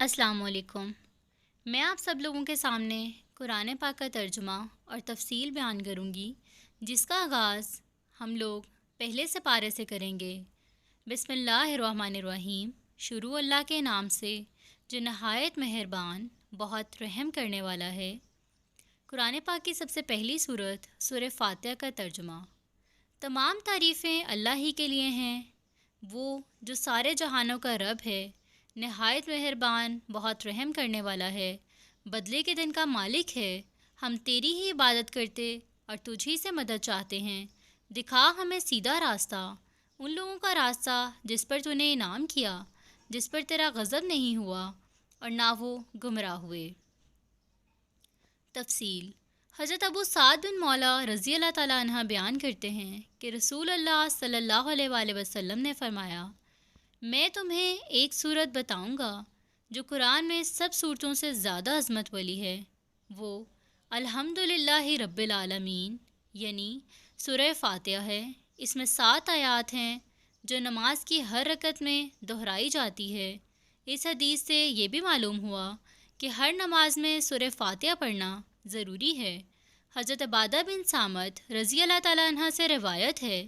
السلام علیکم۔ میں آپ سب لوگوں کے سامنے قرآن پاک کا ترجمہ اور تفصیل بیان کروں گی، جس کا آغاز ہم لوگ پہلے سپارے سے کریں گے۔ بسم اللہ الرحمن الرحیم۔ شروع اللہ کے نام سے جو نہایت مہربان، بہت رحم کرنے والا ہے۔ قرآن پاک کی سب سے پہلی سورت سورہ فاتحہ کا ترجمہ۔ تمام تعریفیں اللہ ہی کے لیے ہیں، وہ جو سارے جہانوں کا رب ہے، نہایت مہربان، بہت رحم کرنے والا ہے، بدلے کے دن کا مالک ہے۔ ہم تیری ہی عبادت کرتے اور تجھ ہی سے مدد چاہتے ہیں۔ دکھا ہمیں سیدھا راستہ، ان لوگوں کا راستہ جس پر تو نے انعام کیا، جس پر تیرا غضب نہیں ہوا اور نہ وہ گمراہ ہوئے۔ تفصیل۔ حضرت ابو سعد بن مولا رضی اللہ تعالیٰ عنہ بیان کرتے ہیں کہ رسول اللہ صلی اللہ علیہ وآلہ وسلم نے فرمایا، میں تمہیں ایک صورت بتاؤں گا جو قرآن میں سب صورتوں سے زیادہ عظمت والی ہے۔ وہ الحمدللہ رب العالمین یعنی سورہ فاتحہ ہے۔ اس میں 7 آیات ہیں جو نماز کی ہر رکعت میں دہرائی جاتی ہے۔ اس حدیث سے یہ بھی معلوم ہوا کہ ہر نماز میں سورہ فاتحہ پڑھنا ضروری ہے۔ حضرت عبادہ بن صامت رضی اللہ تعالیٰ عنہ سے روایت ہے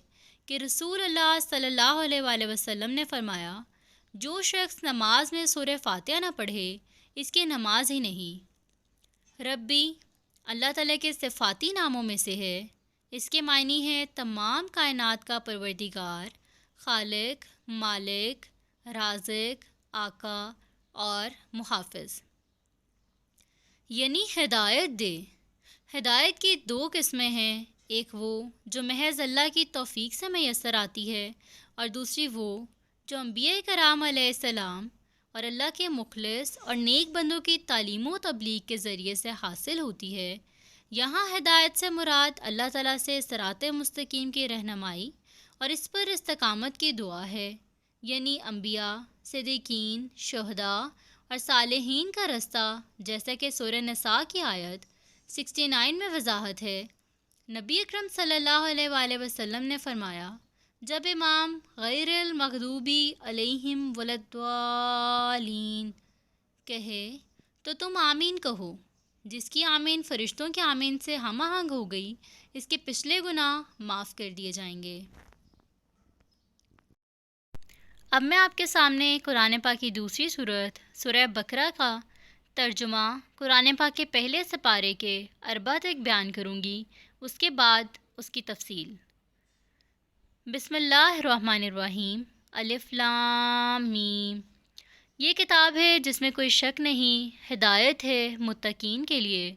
کہ رسول اللہ صلی اللہ علیہ وآلہ وسلم نے فرمایا، جو شخص نماز میں سورہ فاتحہ نہ پڑھے اس کی نماز ہی نہیں۔ ربی اللہ تعالیٰ کے صفاتی ناموں میں سے ہے۔ اس کے معنی ہے تمام کائنات کا پروردگار، خالق، مالک، رازق، آقا اور محافظ، یعنی ہدایت دے۔ ہدایت کی 2 قسمیں ہیں، ایک وہ جو محض اللہ کی توفیق سے میسر آتی ہے، اور دوسری وہ جو انبیاء کرام علیہ السلام اور اللہ کے مخلص اور نیک بندوں کی تعلیم و تبلیغ کے ذریعے سے حاصل ہوتی ہے۔ یہاں ہدایت سے مراد اللہ تعالیٰ سے صراط مستقیم کی رہنمائی اور اس پر استقامت کی دعا ہے، یعنی انبیاء، صدیقین، شہداء اور صالحین کا رستہ، جیسا کہ سورہ نساء کی آیت 69 میں وضاحت ہے۔ نبی اکرم صلی اللہ علیہ وآلہ وسلم نے فرمایا، جب امام غیر المغضوبی علیہم وللضالین کہے تو تم آمین کہو۔ جس کی آمین فرشتوں کے آمین سے ہم آہنگ ہو گئی، اس کے پچھلے گناہ معاف کر دیے جائیں گے۔ اب میں آپ کے سامنے قرآن پاک کی دوسری سورت سورہ بقرہ کا ترجمہ قرآن پاک کے پہلے سپارے کے اربع تک بیان کروں گی، اس کے بعد اس کی تفصیل۔ بسم اللہ الرحمن الرحیم۔ الف لام میم۔ یہ کتاب ہے جس میں کوئی شک نہیں، ہدایت ہے متقین کے لیے،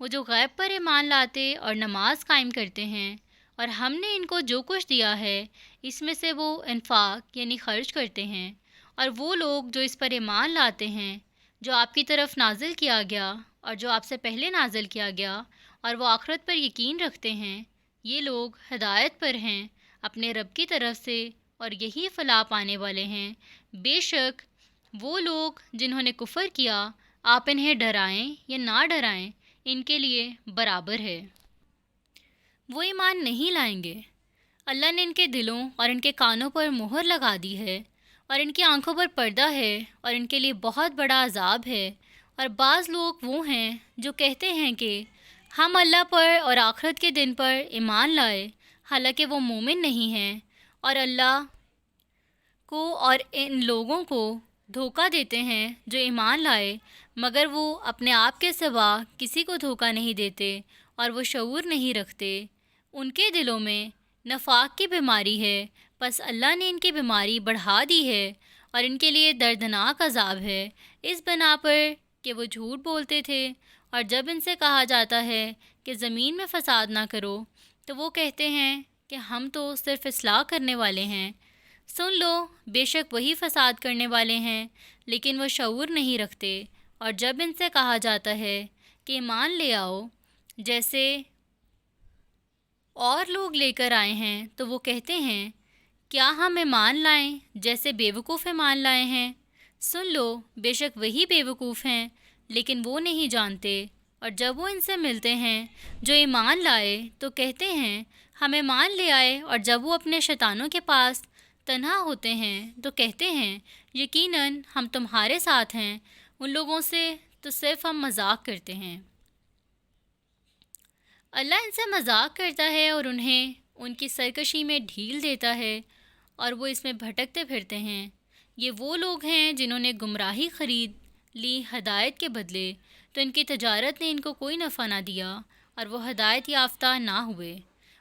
وہ جو غیب پر ایمان لاتے اور نماز قائم کرتے ہیں، اور ہم نے ان کو جو کچھ دیا ہے اس میں سے وہ انفاق یعنی خرچ کرتے ہیں، اور وہ لوگ جو اس پر ایمان لاتے ہیں جو آپ کی طرف نازل کیا گیا اور جو آپ سے پہلے نازل کیا گیا، اور وہ آخرت پر یقین رکھتے ہیں، یہ لوگ ہدایت پر ہیں اپنے رب کی طرف سے، اور یہی فلاح پانے والے ہیں۔ بے شک وہ لوگ جنہوں نے کفر کیا، آپ انہیں ڈرائیں یا نہ ڈرائیں ان کے لیے برابر ہے، وہ ایمان نہیں لائیں گے۔ اللہ نے ان کے دلوں اور ان کے کانوں پر مہر لگا دی ہے، اور ان کی آنکھوں پر پردہ ہے، اور ان کے لیے بہت بڑا عذاب ہے۔ اور بعض لوگ وہ ہیں جو کہتے ہیں کہ ہم اللہ پر اور آخرت کے دن پر ایمان لائے، حالانکہ وہ مومن نہیں ہیں، اور اللہ کو اور ان لوگوں کو دھوکہ دیتے ہیں جو ایمان لائے، مگر وہ اپنے آپ کے سوا کسی کو دھوکہ نہیں دیتے، اور وہ شعور نہیں رکھتے۔ ان کے دلوں میں نفاق کی بیماری ہے، پس اللہ نے ان کی بیماری بڑھا دی ہے، اور ان کے لیے دردناک عذاب ہے، اس بنا پر کہ وہ جھوٹ بولتے تھے، اور جب ان سے کہا جاتا ہے کہ زمین میں فساد نہ کرو تو وہ کہتے ہیں کہ ہم تو صرف اصلاح کرنے والے ہیں۔ سن لو، بے شک وہی فساد کرنے والے ہیں، لیکن وہ شعور نہیں رکھتے۔ اور جب ان سے کہا جاتا ہے کہ ایمان لے آؤ جیسے اور لوگ لے کر آئے ہیں، تو وہ کہتے ہیں کیا ہم ایمان لائیں جیسے بیوقوف ایمان لائے ہیں؟ سن لو، بے شک وہی بیوقوف ہیں، لیکن وہ نہیں جانتے۔ اور جب وہ ان سے ملتے ہیں جو ایمان لائے تو کہتے ہیں ہم ایمان لے آئے، اور جب وہ اپنے شیطانوں کے پاس تنہا ہوتے ہیں تو کہتے ہیں یقیناً ہم تمہارے ساتھ ہیں، ان لوگوں سے تو صرف ہم مذاق کرتے ہیں۔ اللہ ان سے مذاق کرتا ہے اور انہیں ان کی سرکشی میں ڈھیل دیتا ہے اور وہ اس میں بھٹکتے پھرتے ہیں۔ یہ وہ لوگ ہیں جنہوں نے گمراہی خرید لی ہدایت کے بدلے، تو ان کی تجارت نے ان کو کوئی نفع نہ دیا اور وہ ہدایت یافتہ نہ ہوئے۔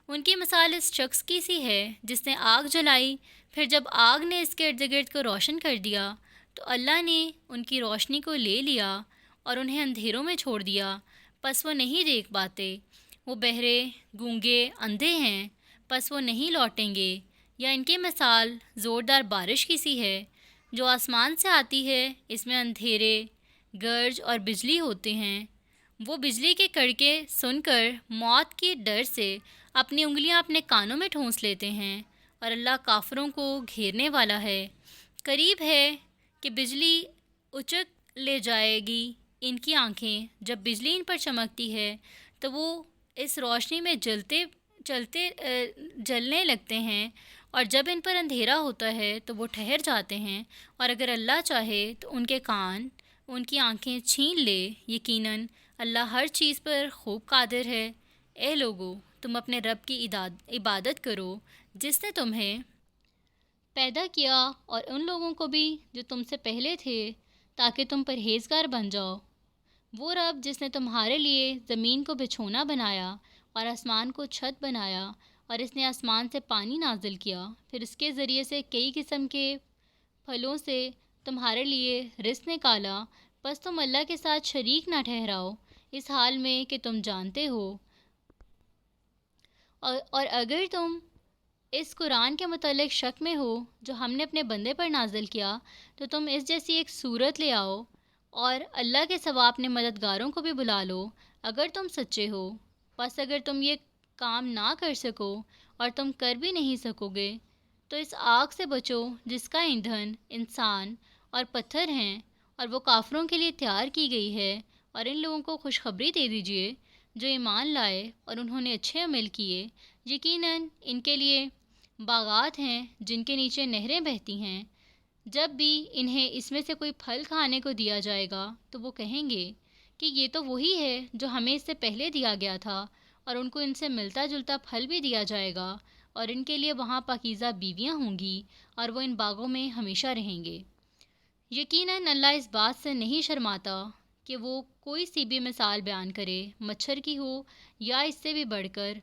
ان کی مثال اس شخص کی سی ہے جس نے آگ جلائی، پھر جب آگ نے اس کے ارد گرد کو روشن کر دیا تو اللہ نے ان کی روشنی کو لے لیا اور انہیں اندھیروں میں چھوڑ دیا، پس وہ نہیں دیکھ پاتے۔ وہ بہرے، گونگے، اندھے ہیں، پس وہ نہیں لوٹیں گے۔ یا ان کی مثال زوردار بارش کی سی ہے جو آسمان سے آتی ہے، اس میں اندھیرے، گرج اور بجلی ہوتے ہیں۔ وہ بجلی کے کڑکے سن کر موت کے ڈر سے اپنی انگلیاں اپنے کانوں میں ٹھونس لیتے ہیں، اور اللہ کافروں کو گھیرنے والا ہے۔ قریب ہے کہ بجلی اچک لے جائے گی ان کی آنکھیں۔ جب بجلی ان پر چمکتی ہے تو وہ اس روشنی میں جلنے لگتے ہیں، اور جب ان پر اندھیرا ہوتا ہے تو وہ ٹھہر جاتے ہیں، اور اگر اللہ چاہے تو ان کے کان، ان کی آنکھیں چھین لے۔ یقیناً اللہ ہر چیز پر خوب قادر ہے۔ اے لوگو، تم اپنے رب کی عبادت کرو جس نے تمہیں پیدا کیا اور ان لوگوں کو بھی جو تم سے پہلے تھے، تاکہ تم پرہیزگار بن جاؤ۔ وہ رب جس نے تمہارے لیے زمین کو بچھونا بنایا اور آسمان کو چھت بنایا، اور اس نے آسمان سے پانی نازل کیا، پھر اس کے ذریعے سے کئی قسم کے پھلوں سے تمہارے لیے رزق نکالا، بس تم اللہ کے ساتھ شریک نہ ٹھہراؤ اس حال میں کہ تم جانتے ہو۔ اور اگر تم اس قرآن کے متعلق شک میں ہو جو ہم نے اپنے بندے پر نازل کیا، تو تم اس جیسی ایک صورت لے آؤ اور اللہ کے سوا اپنے مددگاروں کو بھی بلا لو اگر تم سچے ہو۔ بس اگر تم یہ کام نہ کر سکو اور تم کر بھی نہیں سکو گے تو اس آگ سے بچو جس کا ایندھن انسان اور پتھر ہیں، اور وہ کافروں کے لیے تیار کی گئی ہے۔ اور ان لوگوں کو خوشخبری دے دیجیے جو ایمان لائے اور انہوں نے اچھے عمل کیے، یقیناً ان کے لیے باغات ہیں جن کے نیچے نہریں بہتی ہیں۔ جب بھی انہیں اس میں سے کوئی پھل کھانے کو دیا جائے گا تو وہ کہیں گے کہ یہ تو وہی ہے جو ہمیں اس سے پہلے دیا گیا تھا، اور ان کو ان سے ملتا جلتا پھل بھی دیا جائے گا، اور ان کے لیے وہاں پاکیزہ بیویاں ہوں گی، اور وہ ان باغوں میں ہمیشہ رہیں گے۔ یقیناً اللہ اس بات سے نہیں شرماتا کہ وہ کوئی سی بھی مثال بیان کرے، مچھر کی ہو یا اس سے بھی بڑھ کر۔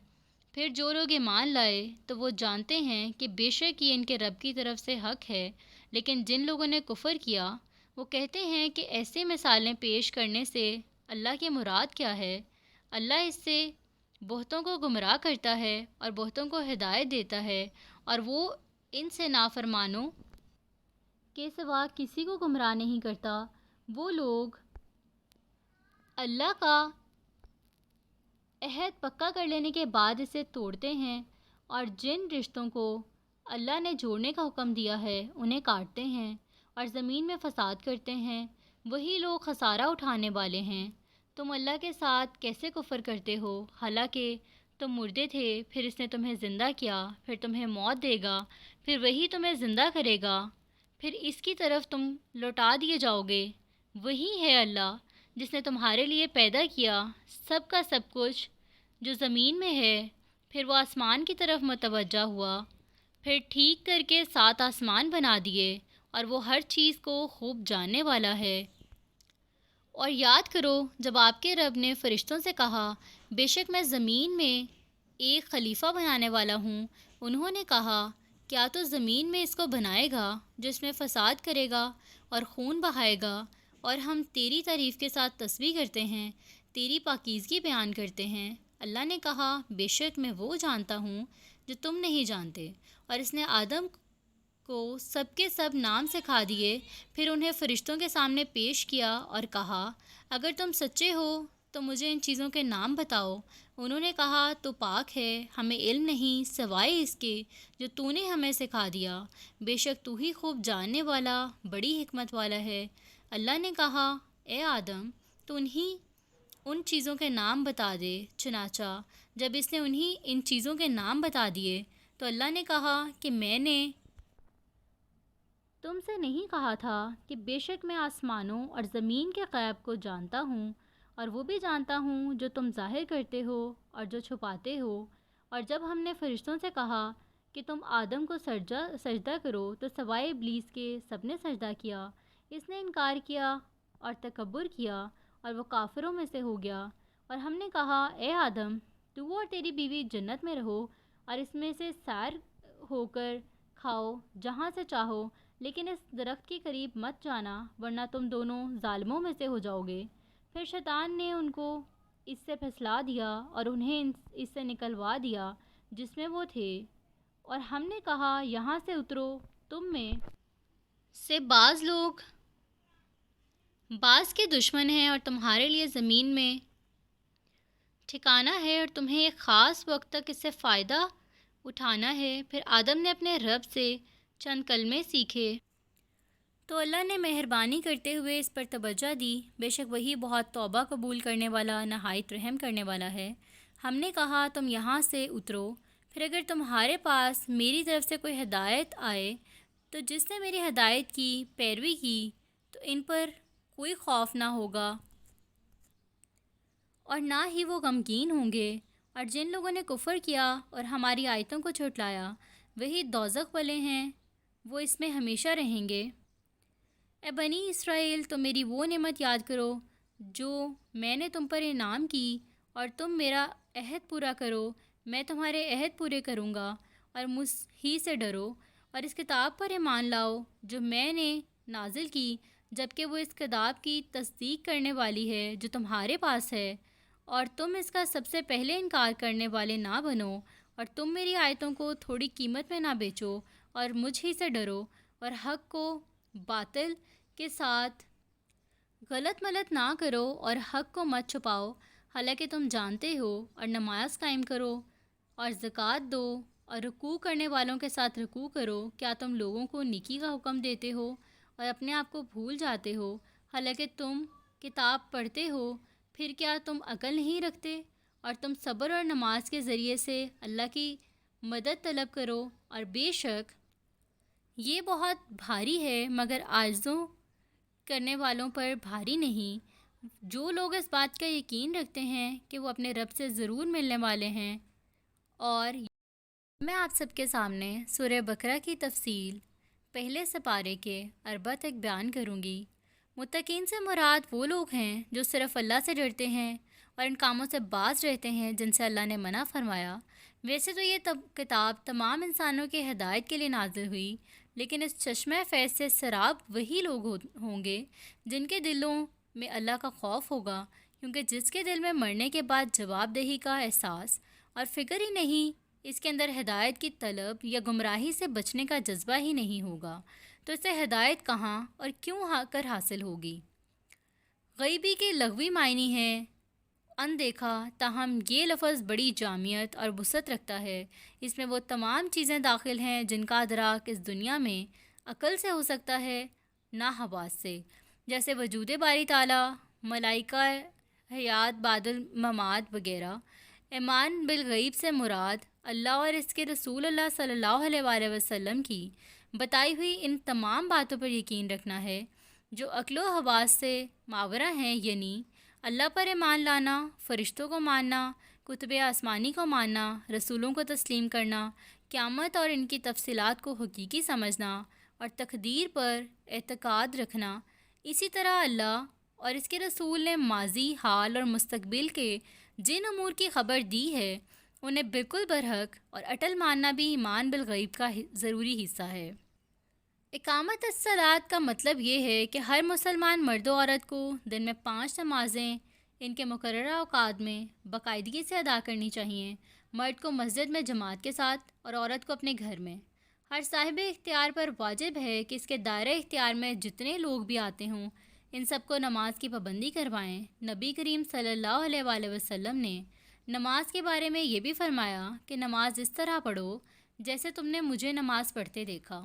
پھر جو لوگ ایمان لائے تو وہ جانتے ہیں کہ بے شک یہ ان کے رب کی طرف سے حق ہے، لیکن جن لوگوں نے کفر کیا وہ کہتے ہیں کہ ایسے مثالیں پیش کرنے سے اللہ کی مراد کیا ہے۔ اللہ اس سے بہتوں کو گمراہ کرتا ہے اور بہتوں کو ہدایت دیتا ہے، اور وہ ان سے نافرمانوں کے سوا کسی کو گمراہ نہیں کرتا۔ وہ لوگ اللہ کا عہد پکا کر لینے کے بعد اسے توڑتے ہیں، اور جن رشتوں کو اللہ نے جوڑنے کا حکم دیا ہے انہیں کاٹتے ہیں اور زمین میں فساد کرتے ہیں، وہی لوگ خسارہ اٹھانے والے ہیں۔ تم اللہ کے ساتھ کیسے کفر کرتے ہو، حالانکہ تم مردے تھے، پھر اس نے تمہیں زندہ کیا، پھر تمہیں موت دے گا، پھر وہی تمہیں زندہ کرے گا، پھر اس کی طرف تم لوٹا دیے جاؤ گے۔ وہی ہے اللہ جس نے تمہارے لیے پیدا کیا سب کا سب کچھ جو زمین میں ہے، پھر وہ آسمان کی طرف متوجہ ہوا، پھر ٹھیک کر کے 7 آسمان بنا دیے، اور وہ ہر چیز کو خوب جاننے والا ہے۔ اور یاد کرو جب آپ کے رب نے فرشتوں سے کہا، بے شک میں زمین میں ایک خلیفہ بنانے والا ہوں، انہوں نے کہا، کیا تو زمین میں اس کو بنائے گا جو اس میں فساد کرے گا اور خون بہائے گا؟ اور ہم تیری تعریف کے ساتھ تسبیح کرتے ہیں، تیری پاکیزگی بیان کرتے ہیں۔ اللہ نے کہا، بے شک میں وہ جانتا ہوں جو تم نہیں جانتے۔ اور اس نے آدم کو سب کے سب نام سکھا دیے، پھر انہیں فرشتوں کے سامنے پیش کیا اور کہا، اگر تم سچے ہو تو مجھے ان چیزوں کے نام بتاؤ۔ انہوں نے کہا، تو پاک ہے، ہمیں علم نہیں سوائے اس کے جو تو نے ہمیں سکھا دیا، بے شک تو ہی خوب جاننے والا، بڑی حکمت والا ہے۔ اللہ نے کہا، اے آدم، تو ان چیزوں کے نام بتا دے۔ چنانچہ جب اس نے انہیں ان چیزوں کے نام بتا دیے تو اللہ نے کہا کہ میں نے تم سے نہیں کہا تھا کہ بے شک میں آسمانوں اور زمین کے غیب کو جانتا ہوں، اور وہ بھی جانتا ہوں جو تم ظاہر کرتے ہو اور جو چھپاتے ہو؟ اور جب ہم نے فرشتوں سے کہا کہ تم آدم کو سجدہ کرو تو سوائے ابلیس کے سب نے سجدہ کیا، اس نے انکار کیا اور تکبر کیا اور وہ کافروں میں سے ہو گیا۔ اور ہم نے کہا اے آدم، تو اور تیری بیوی جنت میں رہو اور اس میں سے سیر ہو کر کھاؤ جہاں سے چاہو، لیکن اس درخت کے قریب مت جانا ورنہ تم دونوں ظالموں میں سے ہو جاؤ گے۔ پھر شیطان نے ان کو اس سے پھسلا دیا اور انہیں اس سے نکلوا دیا جس میں وہ تھے، اور ہم نے کہا یہاں سے اترو، تم میں سے بعض لوگ بعض کے دشمن ہیں اور تمہارے لیے زمین میں ٹھکانہ ہے اور تمہیں ایک خاص وقت تک اس سے فائدہ اٹھانا ہے۔ پھر آدم نے اپنے رب سے چند کلمے سیکھے تو اللہ نے مہربانی کرتے ہوئے اس پر توجہ دی، بے شک وہی بہت توبہ قبول کرنے والا نہایت رحم کرنے والا ہے۔ ہم نے کہا تم یہاں سے اترو، پھر اگر تمہارے پاس میری طرف سے کوئی ہدایت آئے تو جس نے میری ہدایت کی پیروی کی تو ان پر کوئی خوف نہ ہوگا اور نہ ہی وہ غمگین ہوں گے، اور جن لوگوں نے کفر کیا اور ہماری آیتوں کو جھٹلایا وہی دوزخ والے ہیں، وہ اس میں ہمیشہ رہیں گے۔ اے بنی اسرائیل، تم میری وہ نعمت یاد کرو جو میں نے تم پر انعام کی، اور تم میرا عہد پورا کرو، میں تمہارے عہد پورے کروں گا، اور مجھ ہی سے ڈرو، اور اس کتاب پر ایمان لاؤ جو میں نے نازل کی، جبکہ وہ اس کتاب کی تصدیق کرنے والی ہے جو تمہارے پاس ہے، اور تم اس کا سب سے پہلے انکار کرنے والے نہ بنو، اور تم میری آیتوں کو تھوڑی قیمت میں نہ بیچو، اور مجھ ہی سے ڈرو، اور حق کو باطل کے ساتھ غلط ملت نہ کرو، اور حق کو مت چھپاؤ، حالانکہ تم جانتے ہو، اور نماز قائم کرو اور زکوٰۃ دو اور رکوع کرنے والوں کے ساتھ رکوع کرو۔ کیا تم لوگوں کو نیکی کا حکم دیتے ہو اور اپنے آپ کو بھول جاتے ہو، حالانکہ تم کتاب پڑھتے ہو؟ پھر کیا تم عقل نہیں رکھتے؟ اور تم صبر اور نماز کے ذریعے سے اللہ کی مدد طلب کرو، اور بے شک یہ بہت بھاری ہے مگر عاجزوں کرنے والوں پر بھاری نہیں۔ جو لوگ اس بات کا یقین رکھتے ہیں کہ وہ اپنے رب سے ضرور ملنے والے ہیں، اور میں آپ سب کے سامنے سورہ بقرہ کی تفصیل پہلے سپارے کے اربع تک بیان کروں گی۔ متقین سے مراد وہ لوگ ہیں جو صرف اللہ سے ڈرتے ہیں اور ان کاموں سے باز رہتے ہیں جن سے اللہ نے منع فرمایا۔ ویسے تو یہ کتاب تمام انسانوں کے ہدایت کے لیے نازل ہوئی، لیکن اس چشمہ فیض سے سراب وہی لوگ ہوں گے جن کے دلوں میں اللہ کا خوف ہوگا، کیونکہ جس کے دل میں مرنے کے بعد جواب دہی کا احساس اور فکر ہی نہیں، اس کے اندر ہدایت کی طلب یا گمراہی سے بچنے کا جذبہ ہی نہیں ہوگا، تو اسے ہدایت کہاں اور کیوں کر حاصل ہوگی؟ غیبی کے لغوی معنی ہیں اندیکھا، تاہم یہ لفظ بڑی جامعیت اور وسعت رکھتا ہے۔ اس میں وہ تمام چیزیں داخل ہیں جن کا ادراک اس دنیا میں عقل سے ہو سکتا ہے، نہ حواس سے، جیسے وجود باری تعالیٰ، ملائکہ، حیات بعد الممات وغیرہ۔ ایمان بالغیب سے مراد اللہ اور اس کے رسول اللہ صلی اللہ علیہ وآلہ وسلم کی بتائی ہوئی ان تمام باتوں پر یقین رکھنا ہے جو عقل و حواس سے ماورا ہیں، یعنی اللہ پر ایمان لانا، فرشتوں کو ماننا، کتب آسمانی کو ماننا، رسولوں کو تسلیم کرنا، قیامت اور ان کی تفصیلات کو حقیقی سمجھنا، اور تقدیر پر اعتقاد رکھنا۔ اسی طرح اللہ اور اس کے رسول نے ماضی، حال اور مستقبل کے جن امور کی خبر دی ہے انہیں بالکل برحق اور اٹل ماننا بھی ایمان بالغیب کا ضروری حصہ ہے۔ اقامت الصلاۃ کا مطلب یہ ہے کہ ہر مسلمان مرد و عورت کو دن میں 5 نمازیں ان کے مقررہ اوقات میں باقاعدگی سے ادا کرنی چاہیے، مرد کو مسجد میں جماعت کے ساتھ اور عورت کو اپنے گھر میں۔ ہر صاحب اختیار پر واجب ہے کہ اس کے دائرہ اختیار میں جتنے لوگ بھی آتے ہوں ان سب کو نماز کی پابندی کروائیں۔ نبی کریم صلی اللہ علیہ وآلہ وسلم نے نماز کے بارے میں یہ بھی فرمایا کہ نماز اس طرح پڑھو جیسے تم نے مجھے نماز پڑھتے دیکھا۔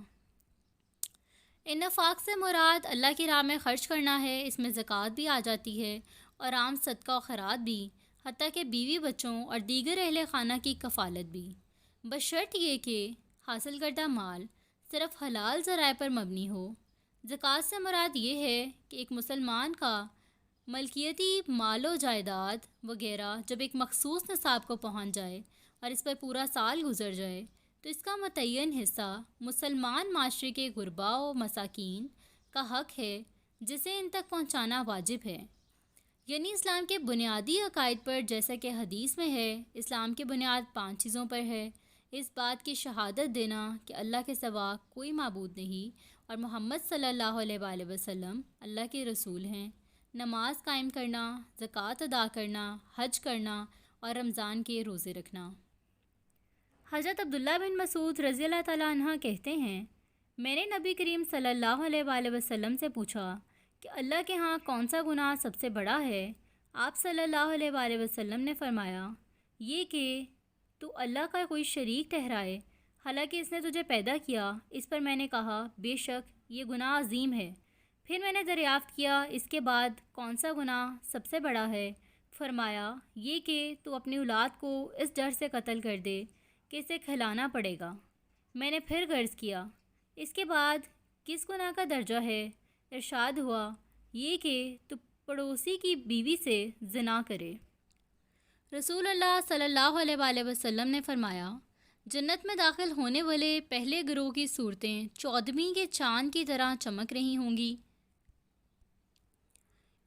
انفاق سے مراد اللہ کی راہ میں خرچ کرنا ہے، اس میں زکوٰۃ بھی آ جاتی ہے اور عام صدقہ و خیرات بھی، حتیٰ کہ بیوی بچوں اور دیگر اہل خانہ کی کفالت بھی، بشرط یہ کہ حاصل کردہ مال صرف حلال ذرائع پر مبنی ہو۔ زکوٰۃ سے مراد یہ ہے کہ ایک مسلمان کا ملکیتی مال و جائیداد وغیرہ جب ایک مخصوص نصاب کو پہنچ جائے اور اس پر پورا سال گزر جائے تو اس کا متعین حصہ مسلمان معاشرے کے غرباء و مساکین کا حق ہے جسے ان تک پہنچانا واجب ہے۔ یعنی اسلام کے بنیادی عقائد پر، جیسا کہ حدیث میں ہے، اسلام کی بنیاد 5 چیزوں پر ہے: اس بات کی شہادت دینا کہ اللہ کے سوا کوئی معبود نہیں اور محمد صلی اللہ علیہ وآلہ وسلم اللہ کے رسول ہیں، نماز قائم کرنا، زکوٰۃ ادا کرنا، حج کرنا اور رمضان کے روزے رکھنا۔ حضرت عبداللہ بن مسعود رضی اللہ تعالیٰ عنہ کہتے ہیں، میں نے نبی کریم صلی اللہ علیہ وآلہ وسلم سے پوچھا کہ اللہ کے ہاں کون سا گناہ سب سے بڑا ہے؟ آپ صلی اللہ علیہ وآلہ وسلم نے فرمایا، یہ کہ تو اللہ کا کوئی شریک ٹھہرائے حالانکہ اس نے تجھے پیدا کیا۔ اس پر میں نے کہا، بے شک یہ گناہ عظیم ہے۔ پھر میں نے دریافت کیا، اس کے بعد کون سا گناہ سب سے بڑا ہے؟ فرمایا، یہ کہ تو اپنی اولاد کو اس ڈر سے قتل کر دے کہ اسے کھلانا پڑے گا۔ میں نے پھر غرض کیا، اس کے بعد کس گناہ کا درجہ ہے؟ ارشاد ہوا، یہ کہ تو پڑوسی کی بیوی سے زنا کرے۔ رسول اللہ صلی اللہ علیہ وآلہ وسلم نے فرمایا، جنت میں داخل ہونے والے پہلے گروہ کی صورتیں 14ویں کے چاند کی طرح چمک رہی ہوں گی۔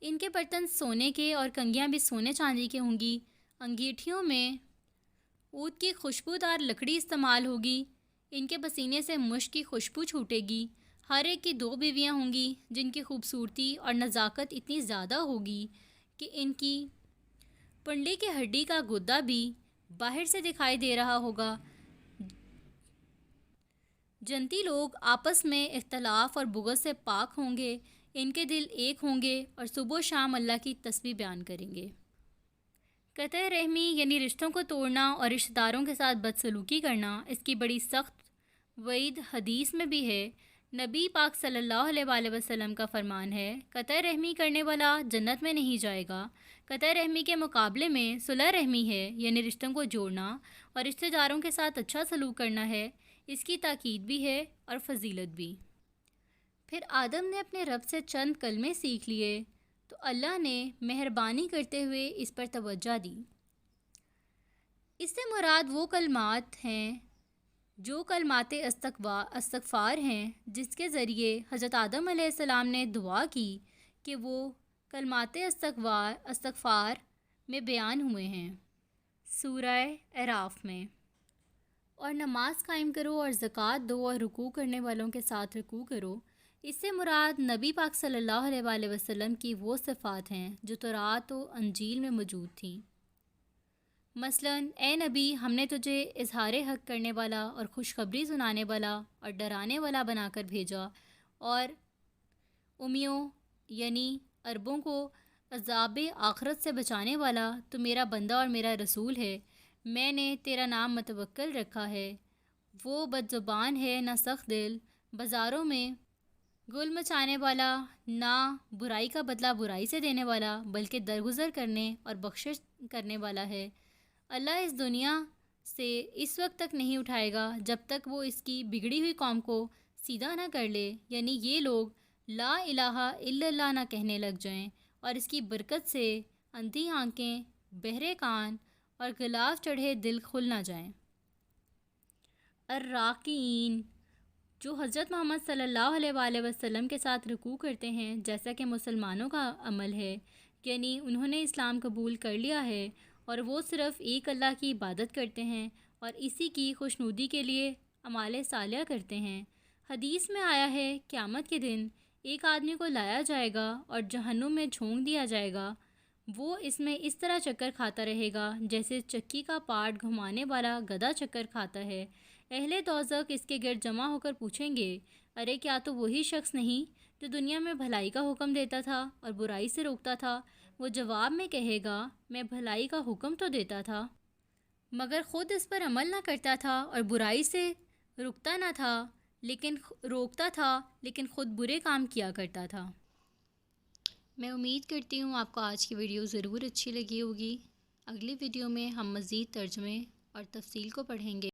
ان کے برتن سونے کے اور کنگھیاں بھی سونے چاندی کے ہوں گی۔ انگیٹھیوں میں عود کی خوشبودار لکڑی استعمال ہوگی۔ ان کے پسینے سے مشک کی خوشبو چھوٹے گی۔ ہر ایک کی 2 بیویاں ہوں گی جن کی خوبصورتی اور نزاکت اتنی زیادہ ہوگی کہ ان کی پنڈلی کی ہڈی کا گدا بھی باہر سے دکھائی دے رہا ہوگا۔ جنتی لوگ آپس میں اختلاف اور بغض سے پاک ہوں گے، ان کے دل ایک ہوں گے اور صبح و شام اللہ کی تسبیح بیان کریں گے۔ قطع رحمی یعنی رشتوں کو توڑنا اور رشتہ داروں کے ساتھ بدسلوکی کرنا، اس کی بڑی سخت وعید حدیث میں بھی ہے۔ نبی پاک صلی اللہ علیہ وآلہ وسلم کا فرمان ہے، قطع رحمی کرنے والا جنت میں نہیں جائے گا۔ قطع رحمی کے مقابلے میں صلہ رحمی ہے، یعنی رشتوں کو جوڑنا اور رشتہ داروں کے ساتھ اچھا سلوک کرنا ہے، اس کی تاکید بھی ہے اور فضیلت بھی۔ پھر آدم نے اپنے رب سے چند کلمے سیکھ لیے تو اللہ نے مہربانی کرتے ہوئے اس پر توجہ دی۔ اس سے مراد وہ کلمات ہیں جو کلمات استغفار ہیں، جس کے ذریعے حضرت آدم علیہ السلام نے دعا کی کہ وہ کلمات استغفار میں بیان ہوئے ہیں سورہ اعراف میں۔ اور نماز قائم کرو اور زکوٰۃ دو اور رکوع کرنے والوں کے ساتھ رکوع کرو۔ اس سے مراد نبی پاک صلی اللہ علیہ وآلہ وسلم کی وہ صفات ہیں جو تورات و انجیل میں موجود تھیں۔ مثلاً، اے نبی، ہم نے تجھے اظہار حق کرنے والا اور خوشخبری سنانے والا اور ڈرانے والا بنا کر بھیجا، اور امیوں یعنی عربوں کو عذاب آخرت سے بچانے والا تو میرا بندہ اور میرا رسول ہے۔ میں نے تیرا نام متوکل رکھا ہے۔ وہ بد زبان ہے نہ سخت دل، بازاروں میں گل مچانے والا، نہ برائی کا بدلہ برائی سے دینے والا بلکہ درگزر کرنے اور بخشش کرنے والا ہے۔ اللہ اس دنیا سے اس وقت تک نہیں اٹھائے گا جب تک وہ اس کی بگڑی ہوئی قوم کو سیدھا نہ کر لے، یعنی یہ لوگ لا الہ الا اللہ نہ کہنے لگ جائیں اور اس کی برکت سے اندھی آنکھیں، بہرے کان اور غلاف چڑھے دل کھل نہ جائیں۔ الراکعین، جو حضرت محمد صلی اللہ علیہ وآلہ وسلم کے ساتھ رکوع کرتے ہیں، جیسا کہ مسلمانوں کا عمل ہے، یعنی انہوں نے اسلام قبول کر لیا ہے اور وہ صرف ایک اللہ کی عبادت کرتے ہیں اور اسی کی خوشنودی کے لیے اعمال صالحہ کرتے ہیں۔ حدیث میں آیا ہے، قیامت کے دن ایک آدمی کو لایا جائے گا اور جہنم میں جھونک دیا جائے گا۔ وہ اس میں اس طرح چکر کھاتا رہے گا جیسے چکی کا پاٹ گھمانے والا گدھا چکر کھاتا ہے۔ اہل دوزخ اس کے گرد جمع ہو کر پوچھیں گے، ارے کیا تو وہی شخص نہیں جو دنیا میں بھلائی کا حکم دیتا تھا اور برائی سے روکتا تھا؟ وہ جواب میں کہے گا، میں بھلائی کا حکم تو دیتا تھا مگر خود اس پر عمل نہ کرتا تھا، اور برائی سے روکتا تھا لیکن خود برے کام کیا کرتا تھا۔ میں امید کرتی ہوں آپ کو آج کی ویڈیو ضرور اچھی لگی ہوگی۔ اگلی ویڈیو میں ہم مزید ترجمے اور تفصیل کو پڑھیں گے۔